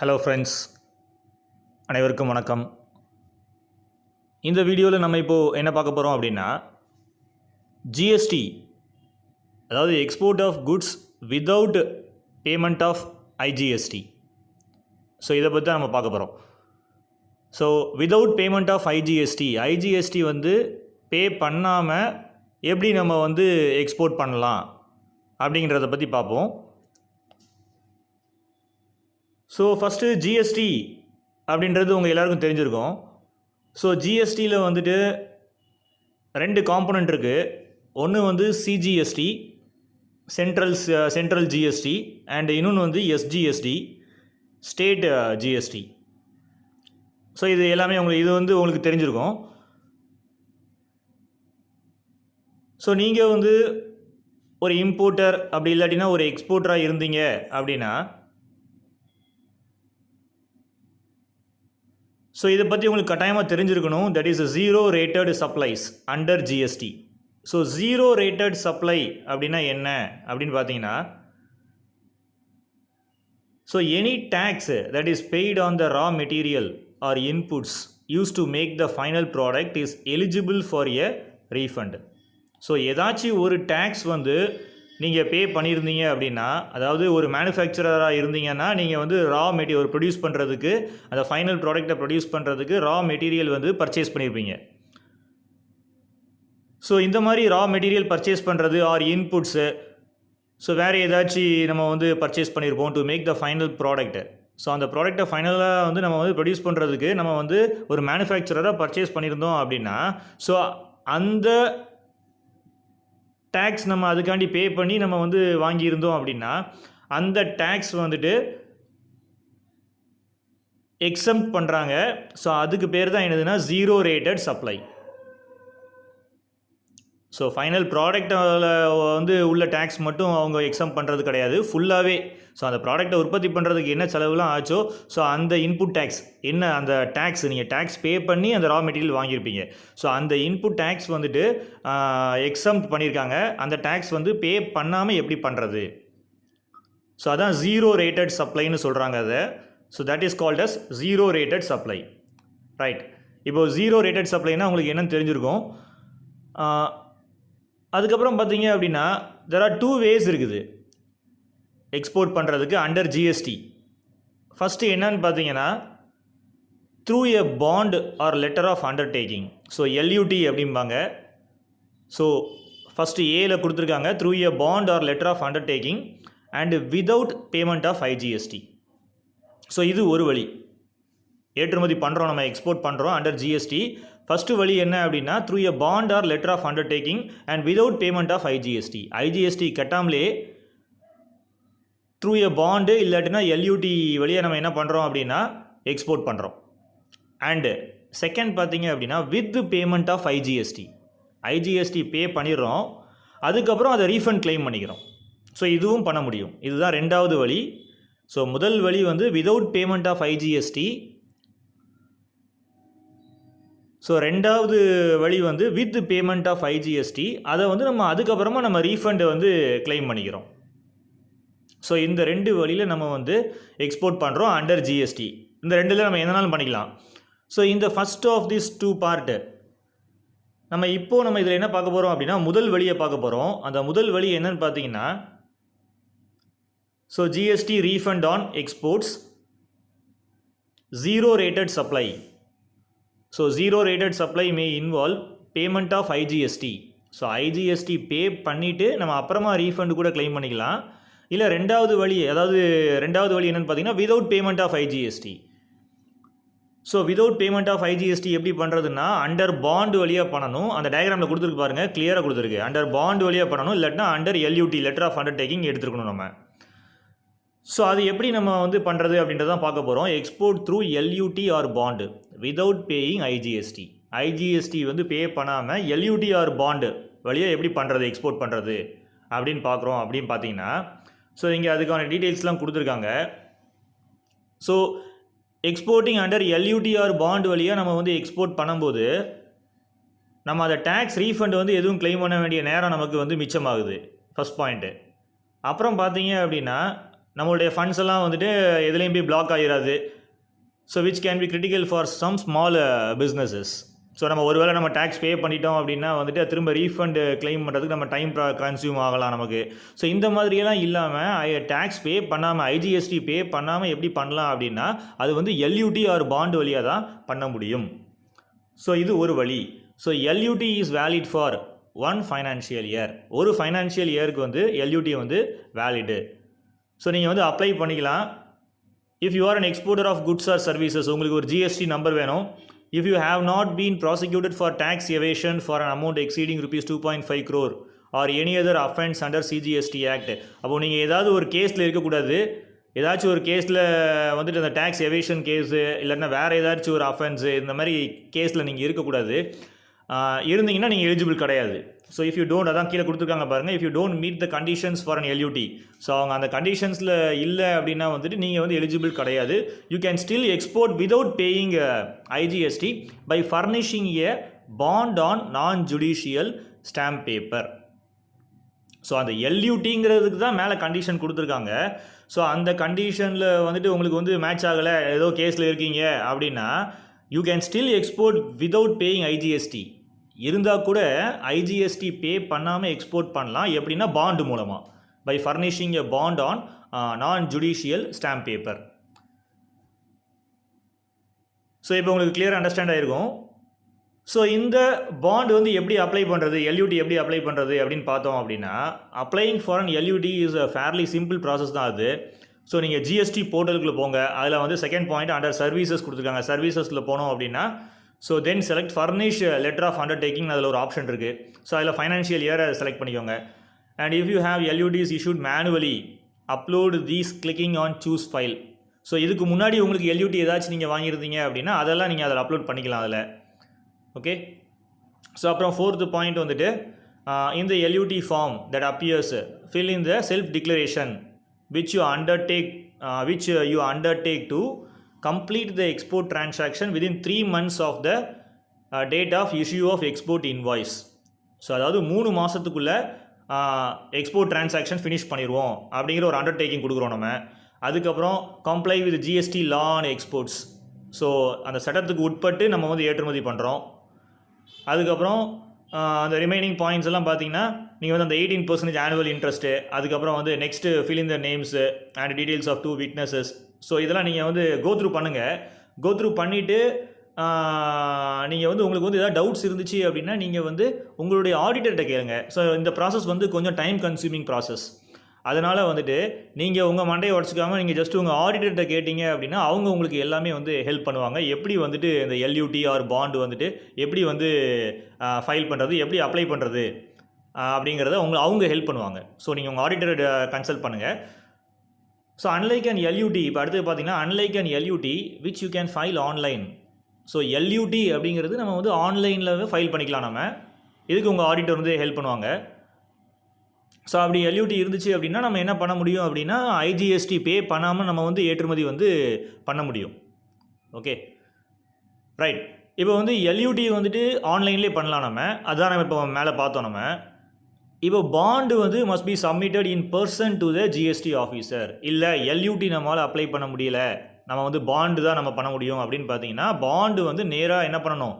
Hello friends, அனைவருக்கும் வணக்கம். இந்த வீடியோவில் நம்ம இப்போது என்ன பார்க்க போகிறோம் அப்படின்னா, ஜிஎஸ்டி, அதாவது export of goods without payment of IGST. So இதை பற்றி தான் நம்ம பார்க்க போகிறோம். So without payment of IGST வந்து பே பண்ணாமல் எப்படி நம்ம வந்து எக்ஸ்போர்ட் பண்ணலாம் அப்படிங்கிறத பற்றி பார்ப்போம். ஸோ ஃபஸ்ட்டு ஜிஎஸ்டி அப்படின்றது உங்கள் எல்லாருக்கும் தெரிஞ்சிருக்கும். ஸோ ஜிஎஸ்டியில் வந்துட்டு ரெண்டு காம்பனண்ட் இருக்குது. ஒன்று வந்து சிஜிஎஸ்டி, சென்ட்ரல் ஜிஎஸ்டி, அண்ட் இன்னொன்று வந்து எஸ்ஜிஎஸ்டி, ஸ்டேட் ஜிஎஸ்டி. ஸோ இது எல்லாமே உங்களுக்கு தெரிஞ்சிருக்கும். ஸோ நீங்கள் வந்து ஒரு இம்போர்ட்டர் அப்படி இல்லாட்டினா ஒரு எக்ஸ்போர்ட்டராக இருந்தீங்க அப்படின்னா, ஸோ இதை பற்றி உங்களுக்கு கட்டாயமாக தெரிஞ்சிருக்கணும். That is zero rated supplies under GST. So zero rated supply அப்படின்னா என்ன அப்படின்னு பார்த்தீங்கன்னா, so any tax that is paid on the raw material or inputs used to make the final product is eligible for a refund. So ஏதாச்சும் ஒரு tax வந்து நீங்கள் பே பண்ணியிருந்தீங்க அப்படின்னா, அதாவது ஒரு மேனுஃபேக்சரராக இருந்தீங்கன்னா நீங்கள் வந்து ரா மெட்டீரியல் ப்ரொடியூஸ் பண்ணுறதுக்கு, அந்த ஃபைனல் ப்ராடக்டை ப்ரொடியூஸ் பண்ணுறதுக்கு ரா மெட்டீரியல் வந்து பர்ச்சேஸ் பண்ணியிருப்பீங்க. ஸோ இந்த மாதிரி ரா மெட்டீரியல் பர்ச்சேஸ் பண்ணுறது ஆர் இன்புட்ஸு, ஸோ வேறு ஏதாச்சும் நம்ம வந்து பர்ச்சேஸ் பண்ணியிருப்போம் to make the final product. So அந்த ப்ராடக்டை ஃபைனலாக வந்து நம்ம வந்து ப்ரொடியூஸ் பண்ணுறதுக்கு நம்ம வந்து ஒரு மேனுஃபேக்சரராக பர்ச்சேஸ் பண்ணியிருந்தோம் அப்படின்னா, ஸோ அந்த டேக்ஸ் நம்ம அதுக்காண்டி பே பண்ணி நம்ம வந்து வாங்கியிருந்தோம் அப்படின்னா, அந்த டேக்ஸ் வந்துட்டு எக்ஸம்ப்ட் பண்ணுறாங்க. ஸோ அதுக்கு பேர் தான் என்னதுன்னா zero rated supply. So final ப்ராடக்டில் வந்து உள்ள டேக்ஸ் மட்டும் அவங்க எக்ஸம்ப்ட் பண்ணுறது கிடையாது, ஃபுல்லாகவே. ஸோ அந்த ப்ராடக்டை உற்பத்தி பண்ணுறதுக்கு என்ன செலவுலாம் ஆச்சோ, ஸோ அந்த இன்புட் டேக்ஸ் என்ன, அந்த டேக்ஸ் நீங்கள் டேக்ஸ் பே பண்ணி அந்த ரா மெட்டீரியல் வாங்கியிருப்பீங்க. ஸோ அந்த இன்புட் டேக்ஸ் வந்துட்டு எக்ஸம்ப்ட் பண்ணியிருக்காங்க. அந்த டேக்ஸ் வந்து பே பண்ணாமல் எப்படி பண்ணுறது? ஸோ அதான் ஜீரோ ரேட்டட் சப்ளைன்னு சொல்கிறாங்க அதை. So that is called as zero rated supply, right? இப்போது ஜீரோ ரேட்டட் சப்ளைனா உங்களுக்கு என்னன்னு தெரிஞ்சிருக்கும். அதுக்கப்புறம் பார்த்தீங்க அப்படின்னா, தெர் ஆர் 2 ways இருக்குது எக்ஸ்போர்ட் பண்ணுறதுக்கு அண்டர் ஜிஎஸ்டி. ஃபஸ்ட்டு என்னன்னு பார்த்தீங்கன்னா, through a bond or letter of undertaking. So LUT அப்படிம்பாங்க. ஸோ ஃபஸ்ட்டு ஏல கொடுத்துருக்காங்க, through a bond or letter of undertaking and without payment of IGST. So இது ஒரு வழி. ஏற்றுமதி பண்ணுறோம், நம்ம எக்ஸ்போர்ட் பண்ணுறோம் அண்டர் ஜிஎஸ்டி. ஃபஸ்ட்டு வழி என்ன அப்படின்னா, through a bond or letter of undertaking and without payment of IGST. IGST கட்டாமலே த்ரூ எ பாண்டு இல்லாட்டினா எல்யூடி வழியாக நம்ம என்ன பண்ணுறோம் அப்படின்னா எக்ஸ்போர்ட் பண்ணுறோம். அண்டு செகண்ட் பார்த்தீங்க அப்படின்னா, with payment of IGST. IGST pay பண்ணிடுறோம், அதுக்கப்புறம் அதை ரீஃபண்ட் கிளைம் பண்ணிக்கிறோம். ஸோ இதுவும் பண்ண முடியும். இதுதான் ரெண்டாவது வழி. ஸோ முதல் வழி வந்து without payment of IGST. So ரெண்டாவது வழி வந்து வித் பேமெண்ட் ஆஃப் ஐஜிஎஸ்டி. அதை வந்து நம்ம அதுக்கப்புறமா நம்ம ரீஃபண்டை வந்து கிளைம் பண்ணிக்கிறோம். ஸோ இந்த ரெண்டு வழியில் நம்ம வந்து எக்ஸ்போர்ட் பண்ணுறோம் அண்டர் ஜிஎஸ்டி. இந்த ரெண்டில் நம்ம என்னனாலும் பண்ணிக்கலாம். ஸோ இந்த ஃபஸ்ட் ஆஃப் திஸ் 2 பார்ட்டு நம்ம இதில் என்ன பார்க்க போகிறோம் அப்படின்னா, முதல் வழியை பார்க்க போகிறோம். அந்த முதல் வழி என்னன்னு பார்த்தீங்கன்னா, so GST refund on exports, zero rated supply. So zero rated supply may involve payment of IGST. So IGST pay பண்ணிவிட்டு நம்ம அப்புறமா ரீஃபண்டு கூட கிளைம் பண்ணிக்கலாம். இல்லை ரெண்டாவது வழி என்னென்னு பார்த்தீங்கன்னா, without payment of IGST. So without payment of IGST எப்படி பண்ணுறதுன்னா, அண்டர் பாண்ட் வழியாக பண்ணணும். அந்த டயக்ராமில் கொடுத்துருக்கு பாருங்கள், கிளியராக கொடுத்துருக்கு. அண்டர் பாண்ட் வழியாக பண்ணணும், இல்லாட்டினா under LUT letter of undertaking எடுத்துருக்கணும் நம்ம. ஸோ அது எப்படி நம்ம வந்து பண்ணுறது அப்படின்றதான் பார்க்க போகிறோம். Export through LUT or bond without paying IGST. IGST வந்து பே பண்ணாமல் எல்யூடி ஆர் பாண்டு வழியாக எப்படி பண்ணுறது, எக்ஸ்போர்ட் பண்ணுறது அப்படின்னு பார்க்குறோம். அப்படின்னு பார்த்தீங்கன்னா, ஸோ இங்கே அதுக்கான டீட்டெயில்ஸ்லாம் கொடுத்துருக்காங்க. So exporting under LUT or bond வழியாக நம்ம வந்து எக்ஸ்போர்ட் பண்ணும்போது நம்ம அதை டேக்ஸ் ரீஃபண்ட் வந்து எதுவும் கிளைம் பண்ண வேண்டிய நேரம் நமக்கு வந்து மிச்சமாகுது, ஃபஸ்ட் பாயிண்ட்டு. அப்புறம் பார்த்தீங்க அப்படின்னா, நம்மளுடைய ஃபண்ட்ஸ் எல்லாம் வந்துட்டு எதுலேயும் போய் பிளாக் ஆகிடாது. So which can be critical for some small businesses. So நம்ம ஒருவேளை நம்ம டேக்ஸ் பே பண்ணிட்டோம் அப்படின்னா வந்துட்டு திரும்ப ரீஃபண்டு கிளைம் பண்ணுறதுக்கு நம்ம டைம் கன்சியூம் ஆகலாம் நமக்கு. ஸோ இந்த மாதிரியெல்லாம் இல்லாமல் டேக்ஸ் பே பண்ணாமல் ஐஜிஎஸ்டி பே பண்ணாமல் எப்படி பண்ணலாம் அப்படின்னா அது வந்து எல்யூடி ஆர் பாண்டு வழியாக தான் பண்ண முடியும். ஸோ இது ஒரு வழி. So LUT is valid for 1 financial year. ஒரு ஃபைனான்ஷியல் இயருக்கு வந்து எல்யூடி வந்து வேலிடு. ஸோ நீங்கள் வந்து அப்ளை பண்ணிக்கலாம். If you are an exporter of goods or services, உங்களுக்கு ஒரு ஜிஎஸ்டி நம்பர் வேணும். If you have not been prosecuted for tax evasion for an amount exceeding rupees 2.5 crore or any other offense under CGST Act, அப்போது நீங்கள் ஏதாவது ஒரு கேஸில் இருக்கக்கூடாது. ஏதாச்சும் ஒரு கேஸில் வந்துட்டு அந்த டேக்ஸ் எவேஷன் கேஸு இல்லைன்னா வேறு ஏதாச்சும் ஒரு அஃபென்ஸு இந்த மாதிரி கேஸில் நீங்கள் இருக்கக்கூடாது. இருந்தீங்கன்னா நீங்கள் எலிஜிபிள் கிடையாது. ஸோ இஃப் யூ டோன்ட், அதான் கீழே கொடுத்துருக்காங்க பாருங்கள், if you don't meet the conditions for an LUT. So அவங்க அந்த கண்டிஷன்ஸில் இல்லை அப்படின்னா வந்துட்டு நீங்கள் வந்து எலிஜிபிள் கிடையாது. You can still export without paying IGST by furnishing a bond on non judicial stamp paper. So அந்த எல்யூடிங்கிறதுக்கு தான் மேலே கண்டிஷன் கொடுத்துருக்காங்க. ஸோ அந்த கண்டிஷனில் வந்துட்டு உங்களுக்கு வந்து மேட்ச் ஆகலை, ஏதோ கேஸில் இருக்கீங்க அப்படின்னா you can still export without paying IGST. இருந்தால் கூட ஐஜிஎஸ்டி பே பண்ணாமல் எக்ஸ்போர்ட் பண்ணலாம். எப்படின்னா பாண்டு மூலமாக, by furnishing a bond on non judicial stamp paper. So இப்போ உங்களுக்கு கிளியர் அண்டர்ஸ்டாண்ட் ஆகிருக்கும். ஸோ இந்த பாண்ட் வந்து எப்படி அப்ளை பண்ணுறது, எல்யூடி எப்படி அப்ளை பண்ணுறது அப்படின்னு பார்த்தோம் அப்படின்னா, அப்ளைங் for an LUT is a fairly simple process தான் அது. ஸோ நீங்கள் ஜிஎஸ்டி போர்ட்டலுக்குள்ளே போங்க. அதில் வந்து செகண்ட் பாயிண்ட் அண்டர் சர்வீசஸ் கொடுத்துருக்காங்க. சர்வீசஸில் போனோம் அப்படின்னா so then select furnish letter of undertaking, அதில் ஒரு ஆப்ஷன் இருக்குது. ஸோ அதில் ஃபைனான்ஷியல் இயரை செலக்ட் பண்ணிக்கோங்க. And if you have LUTs issued manually upload these clicking on choose file. So இதுக்கு முன்னாடி உங்களுக்கு எல்யூடி ஏதாச்சும் நீங்கள் வாங்கியிருந்தீங்க அப்படின்னா அதெல்லாம் நீங்கள் அதில் அப்லோட் பண்ணிக்கலாம் அதில். ஓகே. ஸோ அப்புறம் ஃபோர்த்து பாயிண்ட் வந்துட்டு இந்த LUT form that appears fill in the self declaration which you undertake to complete the export transaction within 3 months of the date of issue of export invoice. So அதாவது 3 மாதத்துக்குள்ளே export transaction finish பண்ணிடுவோம் அப்படிங்கிற ஒரு undertaking கொடுக்குறோம் நம்ம. அதுக்கப்புறம் comply with GST law on exports. So அந்த சட்டத்துக்கு உட்பட்டு நம்ம வந்து ஏற்றுமதி பண்ணுறோம். அதுக்கப்புறம் அந்த ரிமைனிங் பாயிண்ட்ஸ் எல்லாம் பார்த்தீங்கன்னா நீங்கள் வந்து அந்த 18% ஆனுவல் இன்ட்ரெஸ்ட்டு, அதுக்கப்புறம் வந்து next fill in the names and details of 2 witnesses. So இதெல்லாம் நீங்கள் வந்து கோத்ரூ பண்ணுங்கள். கோத்ரூ பண்ணிவிட்டு நீங்கள் வந்து உங்களுக்கு வந்து ஏதாவது டவுட்ஸ் இருந்துச்சு அப்படின்னா நீங்கள் வந்து உங்களுடைய ஆடிட்டர்கிட்ட கேளுங்க. ஸோ இந்த ப்ராசஸ் வந்து கொஞ்சம் டைம் கன்சியூமிங் ப்ராசஸ். அதனால் வந்துட்டு நீங்கள் உங்கள் மண்டையை உடச்சிக்காமல் நீங்கள் ஜஸ்ட் உங்கள் ஆடிட்டர்கிட்ட கேட்டிங்க அப்படின்னா அவங்க உங்களுக்கு எல்லாமே வந்து ஹெல்ப் பண்ணுவாங்க. எப்படி வந்துட்டு இந்த எல்யூடி ஆர் பாண்டு வந்துட்டு எப்படி வந்து ஃபைல் பண்ணுறது, எப்படி அப்ளை பண்ணுறது அப்படிங்கிறத அவங்க ஹெல்ப் பண்ணுவாங்க. ஸோ நீங்கள் உங்கள் ஆடிட்டரை கன்சல்ட் பண்ணுங்கள். ஸோ அன்லைக் அண்ட் எல்யூடி, இப்போ அடுத்து பார்த்தீங்கன்னா unlike and LUT which you can file online. So LUT அப்படிங்கிறது நம்ம வந்து ஆன்லைனில் ஃபைல் பண்ணிக்கலாம். நம்ம இதுக்கு உங்கள் ஆடிட்டர் வந்து ஹெல்ப் பண்ணுவாங்க. ஸோ அப்படி எல்யூடி இருந்துச்சு அப்படின்னா நம்ம என்ன பண்ண முடியும் அப்படின்னா ஐஜிஎஸ்டி பே பண்ணாமல் நம்ம வந்து ஏற்றுமதி வந்து பண்ண முடியும். Okay right. இப்போ வந்து எல்யூடி வந்துட்டு ஆன்லைன்லேயே பண்ணலாம் நம்ம. அதுதான் நம்ம இப்போ மேலே பார்த்தோம். நம்ம இப்போ பாண்டு வந்து must be submitted in person to the GST officer. இல்லை எல்யூடி நம்மளால் அப்ளை பண்ண முடியல, நம்ம வந்து பாண்டு தான் நம்ம பண்ண முடியும் அப்படின்னு பார்த்தீங்கன்னா பாண்டு வந்து நேராக என்ன பண்ணணும்,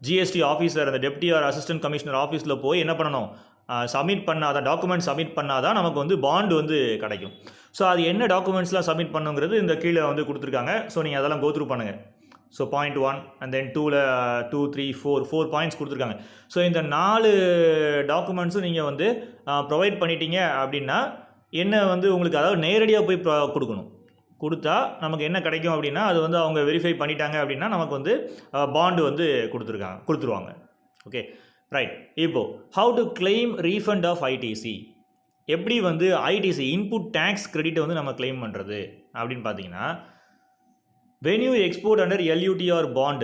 ஜிஎஸ்டி ஆஃபீஸர் அந்த டெப்டி ஆர் அசிஸ்டன்ட் கமிஷனர் ஆஃபீஸில் போய் என்ன பண்ணணும், சப்மிட் பண்ணாதான், டாக்குமெண்ட் சப்மிட் பண்ணாதான் நமக்கு வந்து பாண்டு வந்து கிடைக்கும். ஸோ அது என்ன டாக்குமெண்ட்ஸ்லாம் சப்மிட் பண்ணுங்கிறது இந்த கீழே வந்து கொடுத்துருக்காங்க. ஸோ நீங்கள் அதெல்லாம் கோத்ரூ பண்ணுங்கள். So point 1 and then 2 3 4 points கொடுத்துருக்காங்க. ஸோ இந்த 4 டாக்குமெண்ட்ஸும் நீங்கள் வந்து ப்ரொவைட் பண்ணிட்டீங்க அப்படின்னா என்ன வந்து உங்களுக்கு அதாவது நேரடியாக போய் கொடுக்கணும். கொடுத்தா நமக்கு என்ன கிடைக்கும் அப்படின்னா அது வந்து அவங்க வெரிஃபை பண்ணிட்டாங்க அப்படின்னா நமக்கு வந்து பாண்டு வந்து கொடுத்துருவாங்க. Okay right. இப்போ how to claim refund of ITC, எப்படி வந்து ஐடிசி இன்புட் டேக்ஸ் கிரெடிட்டை வந்து நம்ம கிளைம் பண்ணுறது அப்படின்னு பார்த்தீங்கன்னா when you export under LUT or bond,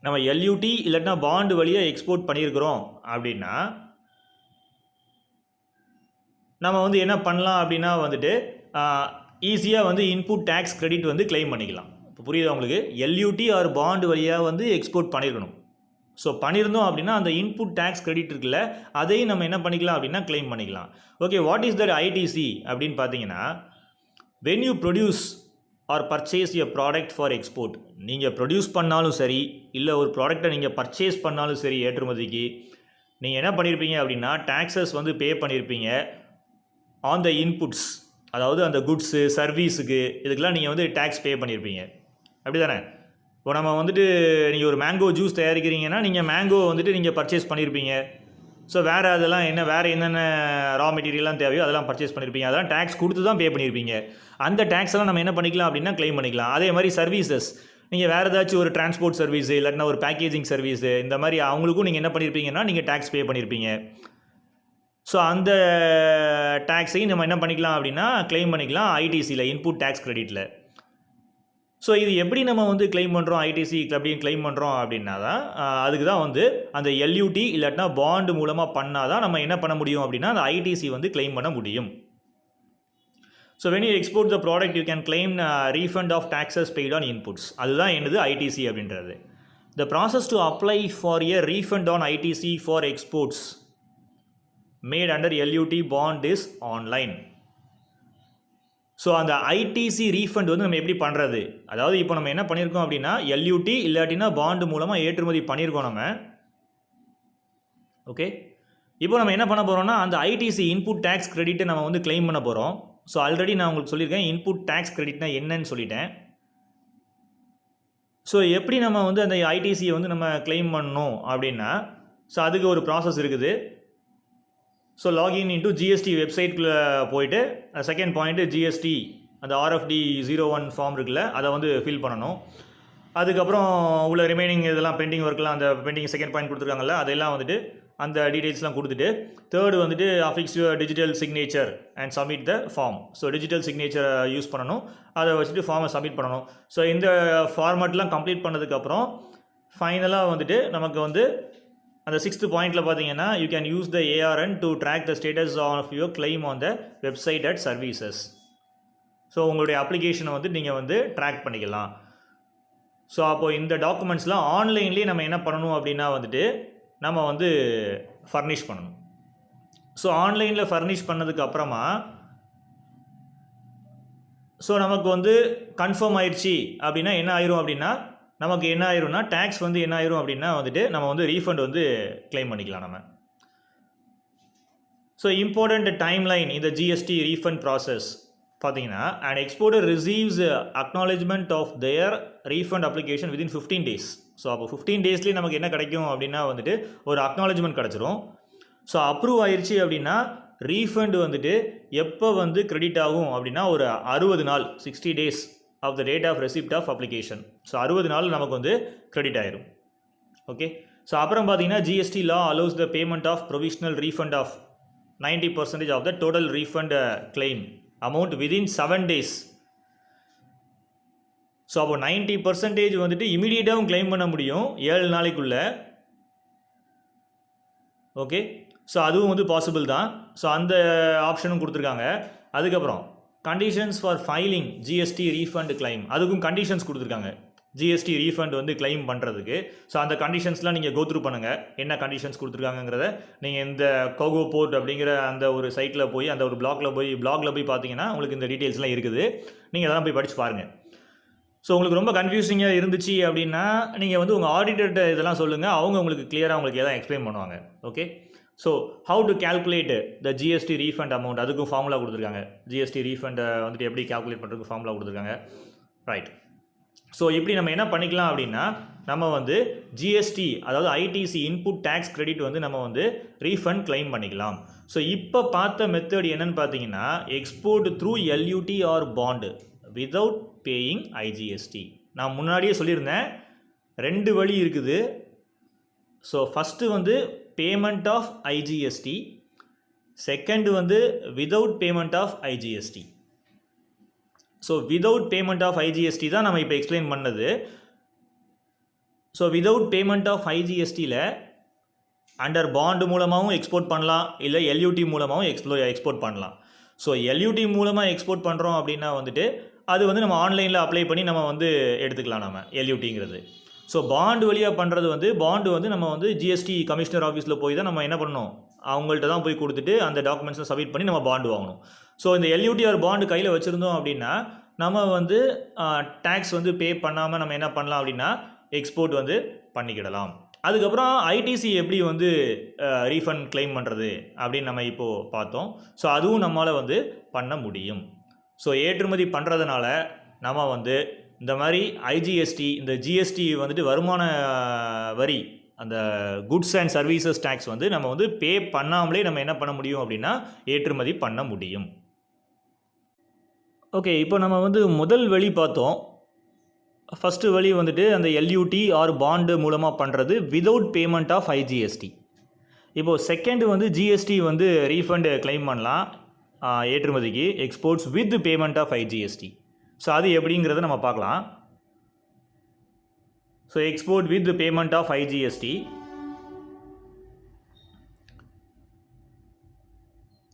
நம்ம LUT இல்லைன்னா பாண்டு வழியாக எக்ஸ்போர்ட் பண்ணியிருக்கிறோம் அப்படின்னா நம்ம வந்து என்ன பண்ணலாம் அப்படின்னா வந்துட்டு ஈஸியாக வந்து இன்புட் டேக்ஸ் கிரெடிட் வந்து கிளைம் பண்ணிக்கலாம். இப்போ புரியுதா உங்களுக்கு? LUT ஆர் பாண்டு வழியாக வந்து எக்ஸ்போர்ட் பண்ணியிருக்கணும். ஸோ பண்ணியிருந்தோம் அப்படின்னா அந்த இன்புட் டேக்ஸ் கிரெடிட் இருக்குல்ல அதையும் நம்ம என்ன பண்ணிக்கலாம் அப்படின்னா கிளைம் பண்ணிக்கலாம். Okay, what is that ITC அப்படின்னு பார்த்தீங்கன்னா when you produce or purchase a product for export, நீங்கள் ப்ரொடியூஸ் பண்ணாலும் சரி இல்லை ஒரு ப்ராடக்டை நீங்கள் பர்ச்சேஸ் பண்ணாலும் சரி ஏற்றுமதிக்கு நீங்கள் என்ன பண்ணியிருப்பீங்க அப்படின்னா டேக்ஸஸ் வந்து பே பண்ணியிருப்பீங்க ஆன் த இன்புட்ஸ், அதாவது அந்த குட்ஸு சர்வீஸுக்கு இதுக்கெலாம் நீங்கள் வந்து டேக்ஸ் பே பண்ணியிருப்பீங்க. அப்படி தானே? இப்போ நம்ம வந்துட்டு நீங்கள் ஒரு மேங்கோ ஜூஸ் தயாரிக்கிறீங்கன்னா நீங்கள் மேங்கோ வந்துட்டு நீங்கள் பர்ச்சேஸ் பண்ணியிருப்பீங்க. ஸோ வேறு அதெல்லாம் வேறு என்னென்ன ரா மெட்டீரியல்லாம் தேவையோ அதெல்லாம் பர்ச்சேஸ் பண்ணியிருப்பீங்க. அதெல்லாம் டேக்ஸ் கொடுத்து தான் பே பண்ணியிருப்பீங்க. அந்த டேக்ஸ் எல்லாம் நம்ம என்ன பண்ணிக்கலாம் அப்படின்னா க்ளைம் பண்ணிக்கலாம். அதே மாதிரி சர்வீசஸ், நீங்கள் வேறு ஏதாச்சும் ஒரு டிரான்ஸ்போர்ட் சர்வீஸு இல்லைன்னா ஒரு பேக்கேஜிங் சர்வீஸு இந்த மாதிரி அவங்களுக்கும் நீங்கள் என்ன பண்ணியிருப்பீங்கன்னா நீங்கள் டேக்ஸ் பே பண்ணியிருப்பீங்க. ஸோ அந்த டேக்ஸையும் நம்ம என்ன பண்ணிக்கலாம் அப்படின்னா க்ளைம் பண்ணிக்கலாம் ஐடிசியில், இன்புட் டேக்ஸ் கிரெடிட்டில். ஸோ இது எப்படி நம்ம வந்து க்ளைம் பண்ணுறோம் ஐடிசி அப்படின்னு க்ளைம் பண்ணுறோம் அப்படின்னா தான் அதுக்கு தான் வந்து அந்த எல்யூடி இல்லாட்டினா பாண்டு மூலமாக பண்ணால் தான் நம்ம என்ன பண்ண முடியும் அப்படின்னா அந்த ஐடிசி வந்து க்ளைம் பண்ண முடியும். So when you export the product you can claim refund of taxes paid on inputs. அதுதான் என்னது ஐடிசி அப்படின்றது. The process to apply for a refund on ITC for exports made under LUT bond is online. So அந்த ITC refund வந்து நம்ம எப்படி பண்ணுறது, அதாவது இப்போ நம்ம என்ன பண்ணியிருக்கோம் அப்படின்னா எல்யூடி இல்லாட்டினா பாண்டு மூலமாக ஏற்றுமதி பண்ணியிருக்கோம் நம்ம. ஓகே, இப்போ நம்ம என்ன பண்ண போகிறோம்னா அந்த ஐடிசி இன்புட் டேக்ஸ் கிரெடிட்டை நம்ம வந்து க்ளைம் பண்ண போகிறோம். ஸோ ஆல்ரெடி நான் உங்களுக்கு சொல்லியிருக்கேன் இன்புட் டேக்ஸ் கிரெடிட்னா என்னன்னு சொல்லிட்டேன். ஸோ எப்படி நம்ம வந்து அந்த ஐடிசியை வந்து நம்ம க்ளைம் பண்ணணும் அப்படின்னா ஸோ அதுக்கு ஒரு ப்ராசஸ் இருக்குது. ஸோ லாகின் இன்ட்டு ஜிஎஸ்டி வெப்சைட்டில் போயிட்டு செகண்ட் பாயிண்ட்டு ஜிஎஸ்டி அந்த ஆர்எஃப்டி 01 ஃபார்ம் இருக்குல்ல அதை வந்து ஃபில் பண்ணணும். அதுக்கப்புறம் உள்ள ரிமைனிங் இதெல்லாம் பெண்டிங் ஒர்க்லாம் அந்த பெண்டிங் செகண்ட் பாயிண்ட் கொடுத்துருக்காங்கல்ல அதெல்லாம் வந்துட்டு அந்த டீட்டெயில்ஸ்லாம் கொடுத்துட்டு தேர்டு வந்துட்டு affix your digital signature and submit the form. So digital சிக்னேச்சரை யூஸ் பண்ணணும், அதை வச்சுட்டு ஃபார்மை சப்மிட் பண்ணணும். ஸோ இந்த ஃபார்மேட்லாம் கம்ப்ளீட் பண்ணதுக்கப்புறம் ஃபைனலாக வந்துட்டு நமக்கு வந்து அந்த 6th பாயிண்டில் பார்த்தீங்கன்னா you can use the ARN to track the status of your claim on the website at services. So உங்களுடைய அப்ளிகேஷனை வந்து நீங்கள் வந்து ட்ராக் பண்ணிக்கலாம். ஸோ அப்போது இந்த டாக்குமெண்ட்ஸ்லாம் ஆன்லைன்லேயே நம்ம என்ன பண்ணணும் அப்படின்னா வந்துட்டு நம்ம வந்து ஃபர்னிஷ் பண்ணணும். ஸோ ஆன்லைனில் ஃபர்னிஷ் பண்ணதுக்கு அப்புறமா ஸோ நமக்கு வந்து கன்ஃபார்ம் ஆயிடுச்சு அப்படின்னா என்ன ஆயிரும் அப்படின்னா நமக்கு என்ன ஆயிரும்னா டேக்ஸ் வந்து என்ன ஆயிரும் அப்படின்னா வந்துட்டு நம்ம வந்து ரீஃபண்ட் வந்து கிளைம் பண்ணிக்கலாம் நம்ம. ஸோ இம்பார்ட்டண்ட் டைம்லைன் இந்த ஜிஎஸ்டி ரீஃபண்ட் ப்ராசஸ் பார்த்தீங்கன்னா and exporter receives acknowledgement of their refund application within 15 days. So அப்போ 15 daysலேயே நமக்கு என்ன கிடைக்கும் அப்படின்னா வந்துட்டு ஒரு அக்னாலேஜ்மெண்ட் கிடச்சிரும். ஸோ அப்ரூவ் ஆயிடுச்சு அப்படின்னா ரீஃபண்ட் வந்துட்டு எப்போ வந்து கிரெடிட் ஆகும் அப்படின்னா ஒரு 60 நாள் 60 days of the date of receipt of application. So 60 நாள் நமக்கு வந்து கிரெடிட் ஆயிரும். ஓகே, ஸோ அப்புறம் பார்த்தீங்கன்னா GST law allows the payment of provisional refund of 90% of the total refund claim amount within 7 days. So அப்போ 90% வந்துட்டு இமீடியட்டாகவும் கிளைம் பண்ண முடியும் 7 நாளைக்குள்ளே. ஓகே, ஸோ அதுவும் வந்து பாசிபிள் தான். ஸோ அந்த ஆப்ஷனும் கொடுத்துருக்காங்க. அதுக்கப்புறம் conditions for filing GST refund claim, அதுக்கும் கண்டிஷன்ஸ் கொடுத்துருக்காங்க ஜிஎஸ்டி ரீஃபண்ட் வந்து கிளைம் பண்ணுறதுக்கு. ஸோ அந்த கண்டிஷன்ஸ்லாம் நீங்கள் கோத்ரூ பண்ணுங்கள், என்ன கண்டிஷன்ஸ் கொடுத்துருக்காங்கிறத நீங்கள் இந்த கோகோ போர்ட் அப்படிங்கிற அந்த ஒரு சைட்டில் போய் அந்த ஒரு பிளாகில் போய் பார்த்தீங்கன்னா உங்களுக்கு இந்த டீட்டெயில்ஸ்லாம் இருக்குது. நீங்கள் அதெல்லாம் போய் படித்து பாருங்கள். ஸோ உங்களுக்கு ரொம்ப கன்ஃபியூசிங்காக இருந்துச்சு அப்படின்னா நீங்கள் வந்து உங்கள் ஆடிட்டர்கிட்ட இதெல்லாம் சொல்லுங்கள், அவங்க உங்களுக்கு கிளியராக உங்களுக்கு எதாவது எக்ஸ்பிளைன் பண்ணுவாங்க. Okay, so how to calculate the GST refund amount, அதுக்கும் ஃபார்முலா கொடுத்துருக்காங்க. ஜிஎஸ்டி ரீஃபண்டை வந்துட்டு எப்படி கேல்குலேட் பண்ணுறதுக்கு ஃபார்முலா கொடுத்துருக்காங்க. ரைட், ஸோ இப்படி நம்ம என்ன பண்ணிக்கலாம் அப்படின்னா நம்ம வந்து ஜிஎஸ்டி அதாவது ஐடிசி இன்புட் டேக்ஸ் கிரெடிட் வந்து நம்ம வந்து ரீஃபண்ட் கிளைம் பண்ணிக்கலாம். ஸோ இப்போ பார்த்த மெத்தட் என்னன்னு பார்த்தீங்கன்னா export through LUT or bond without paying IGST. நான் முன்னாடியே சொல்லியிருந்தேன் 2 வழி இருக்குது. ஸோ ஃபஸ்ட்டு வந்து பேமெண்ட் ஆஃப் ஐஜிஎஸ்டி, செகண்ட் வந்து without payment of IGST. So without payment of IGST தான் நம்ம இப்போ எக்ஸ்பிளைன் பண்ணது. ஸோ விதவுட் பேமெண்ட் ஆஃப் ஐஜிஎஸ்டியில் அண்டர் பாண்டு மூலமாகவும் எக்ஸ்போர்ட் பண்ணலாம், இல்லை எல்யூடி மூலமாகவும் எக்ஸ்போர்ட் பண்ணலாம். ஸோ எல்யூடி மூலமாக எக்ஸ்போர்ட் பண்ணுறோம் அப்படின்னா வந்துட்டு அது வந்து நம்ம ஆன்லைனில் அப்ளை பண்ணி நம்ம வந்து எடுத்துக்கலாம் நம்ம எல்யூடிங்கிறது. ஸோ பாண்டு வழியாக பண்ணுறது வந்து பாண்டு வந்து நம்ம வந்து ஜிஎஸ்டி கமிஷனர் ஆஃபீஸில் போய் தான் நம்ம என்ன பண்ணணும், அவங்கள்ட்ட தான் போய் கொடுத்துட்டு அந்த டாக்குமெண்ட்ஸை சப்மிட் பண்ணி நம்ம பாண்டு வாங்கணும். ஸோ இந்த எல்யூடி ஆர் பாண்டு கையில் வச்சுருந்தோம் அப்படின்னா நம்ம வந்து டேக்ஸ் வந்து பே பண்ணாமல் நம்ம என்ன பண்ணலாம் அப்படின்னா எக்ஸ்போர்ட் வந்து பண்ணிக்கிடலாம். அதுக்கப்புறம் ஐடிசி எப்படி வந்து ரீஃபண்ட் கிளைம் பண்ணுறது அப்படின்னு நம்ம இப்போது பார்த்தோம். ஸோ அதுவும் நம்மளால் வந்து பண்ண முடியும். ஸோ ஏற்றுமதி பண்ணுறதுனால நம்ம வந்து இந்த மாதிரி ஐஜிஎஸ்டி, இந்த ஜிஎஸ்டி வந்துட்டு வருமான வரி, அந்த குட்ஸ் அண்ட் சர்வீசஸ் டேக்ஸ் வந்து நம்ம வந்து பே பண்ணாமலே நம்ம என்ன பண்ண முடியும் அப்படின்னா ஏற்றுமதி பண்ண முடியும். ஓகே, இப்போ நம்ம வந்து முதல் வழி பார்த்தோம். ஃபஸ்ட்டு வழி வந்துட்டு அந்த எல்யூடி ஆர் பாண்டு மூலமாக பண்ணுறது விதவுட் பேமெண்ட் ஆஃப் ஐஜிஎஸ்டி. இப்போது செகண்ட் வந்து ஜிஎஸ்டி வந்து ரீஃபண்டு கிளைம் பண்ணலாம் ஏற்றுமதிக்கு, exports with payment of IGST. So அது எப்படிங்கிறத நம்ம பார்க்கலாம். So export with payment of IGST.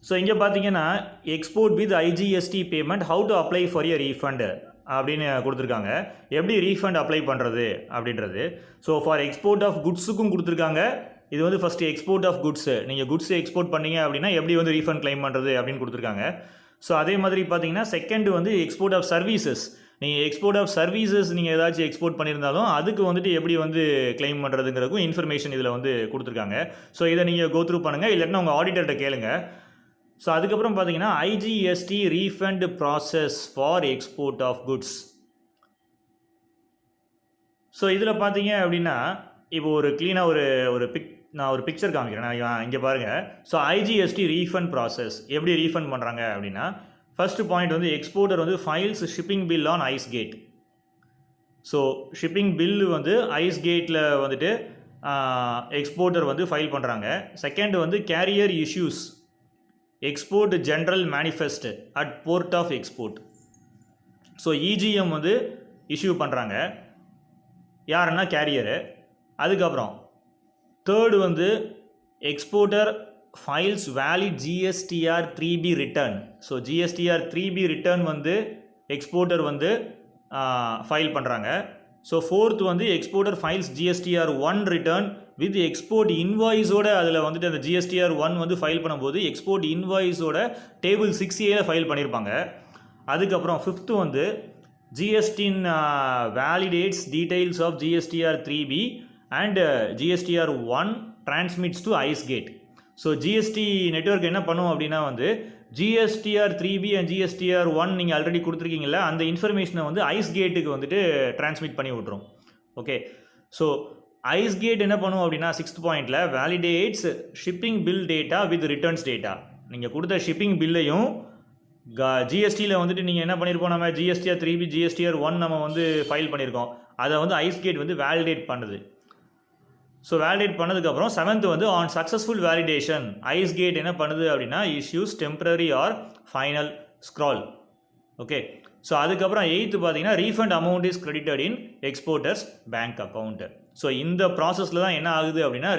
So இங்கே பார்த்தீங்கன்னா export with IGST payment, how to apply for a refund அப்படின்னு கொடுத்துருக்காங்க. எப்படி ரீஃபண்ட் அப்ளை பண்ணுறது அப்படின்றது. ஸோ ஃபார் எக்ஸ்போர்ட் ஆஃப் குட்ஸுக்கும் கொடுத்துருக்காங்க. இது வந்து ஃபஸ்ட்டு எக்ஸ்போர்ட் ஆஃப் குட்ஸு, நீங்கள் குட்ஸ் எக்ஸ்போர்ட் பண்ணீங்க அப்படின்னா எப்படி வந்து ரீஃபண்ட் கிளைம் பண்ணுறது அப்படின்னு கொடுத்துருக்காங்க. ஸோ அதே மாதிரி பார்த்தீங்கன்னா செகண்ட் வந்து எக்ஸ்போர்ட் ஆஃப் சர்வீசஸ். நீங்கள் எக்ஸ்போர்ட் ஆஃப் சர்வீசஸ் நீங்கள் ஏதாச்சும் எக்ஸ்போர்ட் பண்ணியிருந்தாலும் அதுக்கு வந்துட்டு எப்படி வந்து கிளைம் பண்ணுறதுங்கிறதுக்கும் இன்ஃபர்மேஷன் இதில் வந்து கொடுத்துருக்காங்க. ஸோ இதை நீங்கள் கோ த்ரூ பண்ணுங்கள், இல்லைன்னா உங்கள் ஆடிட்டர்கிட்ட கேளுங்க. ஸோ அதுக்கப்புறம் பார்த்தீங்கன்னா IGST refund process for export of goods. So இதில் பார்த்தீங்க அப்படின்னா இப்போ ஒரு க்ளீனாக நான் ஒரு பிக்சர் காமிக்கிறேன். நான் இங்கே பாருங்கள். ஸோ ஐஜிஎஸ்டி ரீஃபண்ட் ப்ராசஸ் எப்படி ரீஃபண்ட் பண்ணுறாங்க அப்படின்னா, ஃபஸ்ட்டு பாயிண்ட் வந்து எக்ஸ்போர்ட்டர் வந்து files shipping bill on ICEGATE. So shipping bill வந்து ஐஸ் கேட்டில் வந்துட்டு எக்ஸ்போர்ட்டர் வந்து ஃபைல் பண்ணுறாங்க. செகண்ட் வந்து carrier issues export general manifest at port of export. So EGM வந்து இஷ்யூ பண்ணுறாங்க, யாருன்னா கேரியரு. அதுக்கப்புறம் தேர்டு வந்து exporter files valid GSTR 3B return. So GSTR 3B return வந்து எக்ஸ்போர்ட்டர் வந்து ஃபைல் பண்ணுறாங்க. ஸோ ஃபோர்த் வந்து exporter files GSTR 1 return with export இன்வாய்ஸோட. அதில் வந்துட்டு அந்த ஜிஎஸ்டிஆர் 1 வந்து ஃபைல் பண்ணும்போது எக்ஸ்போர்ட் இன்வாய்ஸோட டேபிள் 6A ஃபைல் பண்ணியிருப்பாங்க. அதுக்கப்புறம் ஃபிஃப்த்து வந்து GSTN validates details of GSTR 3B and GSTR 1 transmits to ICEGATE. So GST network என்ன பண்ணும் அப்படின்னா வந்து ஜிஎஸ்டிஆர் 3B அண்ட் ஜிஎஸ்டிஆர் 1 நீங்கள் ஆல்ரெடி கொடுத்துருக்கீங்களா, அந்த இன்ஃபர்மேஷனை வந்து ஐஸ் கேட்டுக்கு வந்துட்டு டிரான்ஸ்மிட் பண்ணி விட்ரும். ஓகே, ஸோ ஐஸ் கேட் என்ன பண்ணும் அப்படின்னா சிக்ஸ்த் பாயிண்டில் validates shipping bill data with returns data. நீங்கள் கொடுத்த ஷிப்பிங் பில்லையும் ஜிஎஸ்டியில் வந்துட்டு நீங்கள் என்ன பண்ணியிருப்போம், நம்ம ஜிஎஸ்டிஆர் 3B ஜிஎஸ்டிஆர் 1 நம்ம வந்து ஃபைல் பண்ணியிருக்கோம். அதை வந்து ஐஸ் கேட் வந்து வேலிடேட் பண்ணுது. ஸோ வேலிடேட் பண்ணதுக்கப்புறம் செவன்த் வந்து on successful validation ICEGATE என்ன பண்ணுது அப்படின்னா issues temporary or final scroll. Okay, so அதுக்கப்புறம் எயித்து பார்த்தீங்கன்னா refund amount is credited in exporter's bank account. So இந்த ப்ராசஸில் தான் என்ன ஆகுது அப்படின்னா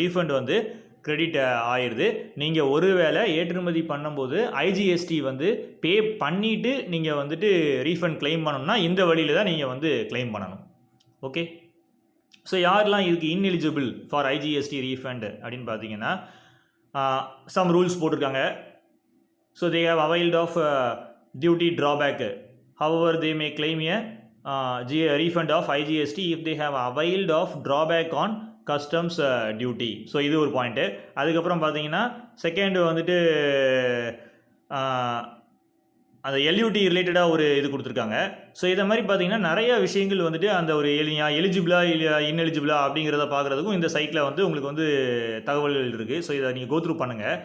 ரீஃபண்ட் வந்து கிரெடிட் ஆயிடுது. நீங்கள் ஒருவேளை ஏற்றுமதி பண்ணும்போது ஐஜிஎஸ்டி வந்து பே பண்ணிவிட்டு நீங்கள் வந்துட்டு ரீஃபண்ட் கிளைம் பண்ணணும்னா இந்த வழியில் தான் நீங்கள் வந்து கிளைம் பண்ணணும். ஓகே, ஸோ யாரெல்லாம் இதுக்கு இன்எலிஜிபிள் ஃபார் ஐஜிஎஸ்டி ரீஃபண்ட் அப்படின்னு பார்த்தீங்கன்னா சம் ரூல்ஸ் போட்டிருக்காங்க. So they have availed of duty drawback, however they may claim a refund of IGST if they have availed of drawback on customs duty. So இது ஒரு point. அதுக்கப்புறம் பார்த்தீங்கன்னா second வந்துட்டு அந்த LUT ரிலேட்டடாக ஒரு இது கொடுத்துருக்காங்க. ஸோ இதை மாதிரி பார்த்தீங்கன்னா நிறைய விஷயங்கள் வந்துட்டு அந்த ஒரு எலிஜிபிளா இல்லை இன்எலிஜிபிளா அப்படிங்கிறத பார்க்குறதுக்கும் இந்த சைட்டில் வந்து உங்களுக்கு வந்து தகவல்கள் இருக்குது. ஸோ இதை நீங்கள் கோத்ரூ பண்ணுங்கள்.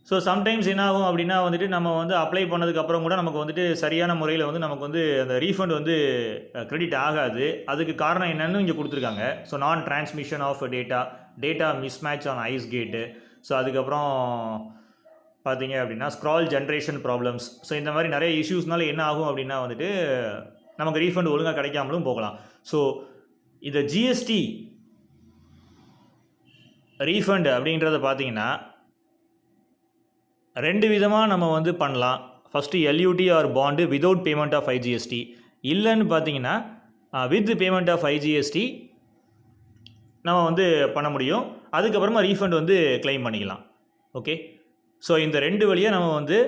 ஸோ சம்டைம்ஸ் என்ன ஆகும் அப்படின்னா வந்துட்டு நம்ம வந்து அப்ளை பண்ணதுக்கப்புறம் கூட நமக்கு வந்துட்டு சரியான முறையில் வந்து நமக்கு வந்து அந்த ரீஃபண்ட் வந்து கிரெடிட் ஆகாது. அதுக்கு காரணம் என்னன்னு இங்கே கொடுத்துருக்காங்க. So non transmission of data mismatch on ICEGATE. So அதுக்கப்புறம் பார்த்தீங்க அப்படின்னா ஸ்க்ரால் ஜென்ரேஷன் ப்ராப்ளம்ஸ். ஸோ இந்த மாதிரி நிறைய இஷ்யூஸ்னால என்ன ஆகும் அப்படின்னா வந்துட்டு நமக்கு ரீஃபண்ட் ஒழுங்காக கிடைக்காமலும் போகலாம். ஸோ இந்த ஜிஎஸ்டி ரீஃபண்ட் அப்படின்றத பார்த்தீங்கன்னா ரெண்டு விதமாக நம்ம வந்து பண்ணலாம். First LUT or bond without payment of IGST, இல்லைன்னு பார்த்தீங்கன்னா வித் பேமெண்ட் ஆஃப் ஐஜிஎஸ்டி நம்ம வந்து பண்ண முடியும். அதுக்கப்புறமா ரீஃபண்ட் வந்து கிளைம் பண்ணிக்கலாம். ஓகே, ஸோ இந்த 2 வழியாக நம்ம வந்து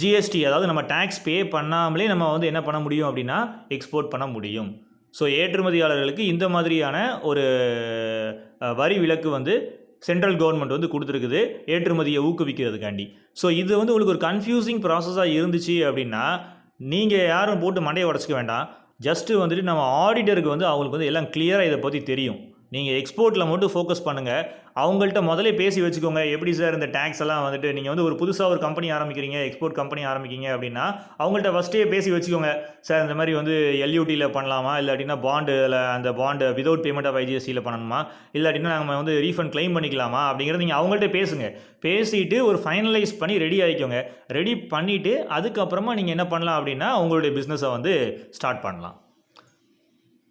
ஜிஎஸ்டி அதாவது நம்ம டேக்ஸ் பே பண்ணாமலே நம்ம வந்து என்ன பண்ண முடியும் அப்படின்னா எக்ஸ்போர்ட் பண்ண முடியும். ஸோ ஏற்றுமதியாளர்களுக்கு இந்த மாதிரியான ஒரு வரி விலக்கு வந்து சென்ட்ரல் கவர்மெண்ட் வந்து கொடுத்துருக்குது ஏற்றுமதியை ஊக்குவிக்கிறதுக்காண்டி. ஸோ இது வந்து உங்களுக்கு ஒரு கன்ஃபியூசிங் ப்ராசஸாக இருந்துச்சு அப்படின்னா நீங்கள் யாரும் போட்டு மண்டையை உடச்சிக்க வேண்டாம். ஜஸ்ட்டு வந்துட்டு நம்ம ஆடிட்டருக்கு வந்து அவங்களுக்கு வந்து எல்லாம் கிளியராக இதை பற்றி தெரியும். நீங்கள் எக்ஸ்போர்ட்டில் மட்டும் ஃபோக்கஸ் பண்ணுங்கள். அவங்கள்ட்ட முதலே பேசி வச்சுக்கோங்க. எப்படி சார் இந்த டேக்ஸ் எல்லாம் வந்துட்டு நீங்கள் வந்து ஒரு புதுசாக ஒரு கம்பெனி ஆரம்பிக்கிறீங்க, எக்ஸ்போர்ட் கம்பெனி ஆரம்பிக்கிங்க அப்படின்னா அவங்கள்ட்ட ஃபஸ்ட்டே பேசி வச்சுக்கோங்க. சார் இந்த மாதிரி வந்து எல்யூடியில் பண்ணலாமா, இல்லாட்டினா பாண்டில் அந்த பாண்டு விதவுட் பேமெண்ட் ஆஃப் ஐஜிஎஸ்டியில் பண்ணணுமா, இல்லாட்டினா நம்ம வந்து ரீஃபண்ட் கிளைம் பண்ணிக்கலாமா அப்படிங்கிறத நீங்கள் அவங்கள்ட்ட பேசுங்க. பேசிட்டு ஒரு ஃபைனலைஸ் பண்ணி ரெடி ஆகிக்கோங்க. ரெடி பண்ணிவிட்டு அதுக்கப்புறமா நீங்கள் என்ன பண்ணலாம் அப்படின்னா உங்களுடைய பிஸ்னஸை வந்து ஸ்டார்ட் பண்ணலாம்.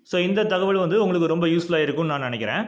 ஸோ இந்த தகவல் வந்து உங்களுக்கு ரொம்ப யூஸ்ஃபுல்லாக இருக்கும்னு நான் நினைக்கிறேன்.